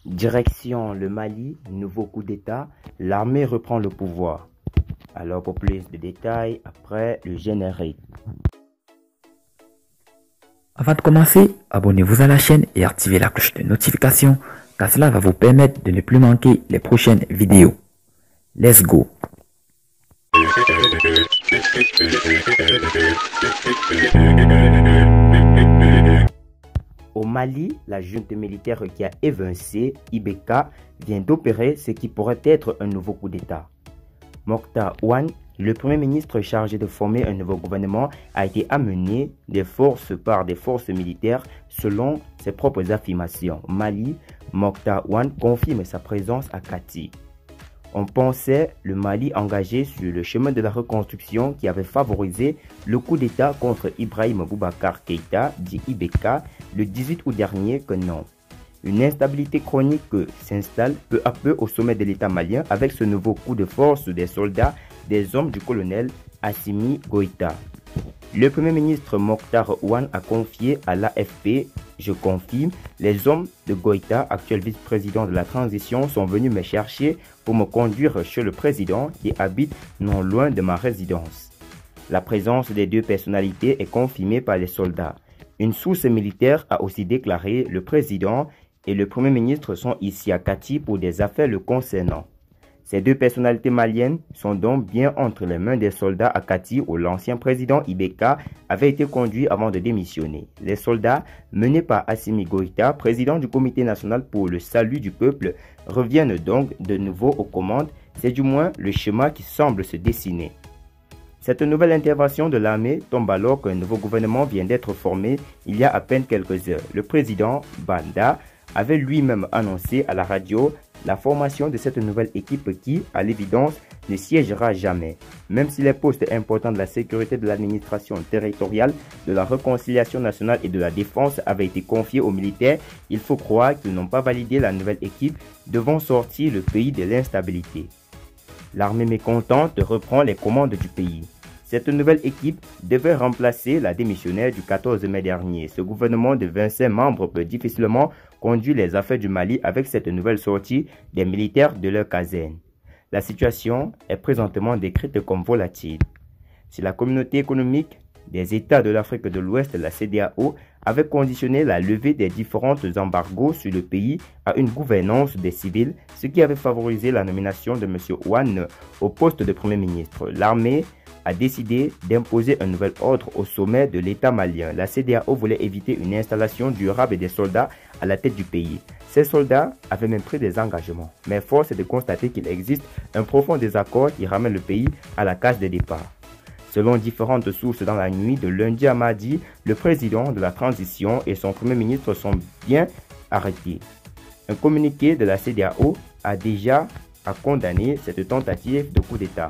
Direction le Mali, nouveau coup d'État, l'armée reprend le pouvoir. Alors pour plus de détails, après le générique. Avant de commencer, abonnez-vous à la chaîne et activez la cloche de notification car cela va vous permettre de ne plus manquer les prochaines vidéos. Let's go! Au Mali, la junte militaire qui a évincé Ibeka vient d'opérer ce qui pourrait être un nouveau coup d'État. Mokhtar Ouane, le premier ministre chargé de former un nouveau gouvernement, a été amené par des forces militaires selon ses propres affirmations. Au Mali, Mokhtar Ouane confirme sa présence à Kati. On pensait le Mali engagé sur le chemin de la reconstruction qui avait favorisé le coup d'État contre Ibrahim Boubacar Keïta, dit Ibeka, le 18 août dernier que non. Une instabilité chronique s'installe peu à peu au sommet de l'État malien avec ce nouveau coup de force des soldats, des hommes du colonel Assimi Goïta. Le premier ministre Mokhtar Ouane a confié à l'AFP, je confirme, les hommes de Goïta, actuel vice-président de la transition, sont venus me chercher pour me conduire chez le président qui habite non loin de ma résidence. La présence des deux personnalités est confirmée par les soldats. Une source militaire a aussi déclaré le président et le premier ministre sont ici à Kati pour des affaires le concernant. Ces deux personnalités maliennes sont donc bien entre les mains des soldats à Kati où l'ancien président Ibeka avait été conduit avant de démissionner. Les soldats, menés par Assimi Goïta, président du Comité national pour le salut du peuple, reviennent donc de nouveau aux commandes. C'est du moins le schéma qui semble se dessiner. Cette nouvelle intervention de l'armée tombe alors qu'un nouveau gouvernement vient d'être formé il y a à peine quelques heures. Le président Banda avait lui-même annoncé à la radio la formation de cette nouvelle équipe qui, à l'évidence, ne siégera jamais. Même si les postes importants de la sécurité de l'administration territoriale, de la réconciliation nationale et de la défense avaient été confiés aux militaires, il faut croire qu'ils n'ont pas validé la nouvelle équipe devant sortir le pays de l'instabilité. L'armée mécontente reprend les commandes du pays. Cette nouvelle équipe devait remplacer la démissionnaire du 14 mai dernier. Ce gouvernement de 25 membres peut difficilement conduire les affaires du Mali avec cette nouvelle sortie des militaires de leur caserne. La situation est présentement décrite comme volatile. Si la communauté économique des États de l'Afrique de l'Ouest, la CEDEAO, avait conditionné la levée des différents embargos sur le pays à une gouvernance des civils, ce qui avait favorisé la nomination de M. Ouane au poste de Premier ministre. L'armée a décidé d'imposer un nouvel ordre au sommet de l'État malien. La CEDEAO voulait éviter une installation durable des soldats à la tête du pays. Ces soldats avaient même pris des engagements. Mais force est de constater qu'il existe un profond désaccord qui ramène le pays à la case de départ. Selon différentes sources dans la nuit de lundi à mardi, le président de la transition et son premier ministre sont bien arrêtés. Un communiqué de la CEDEAO a déjà condamné cette tentative de coup d'État.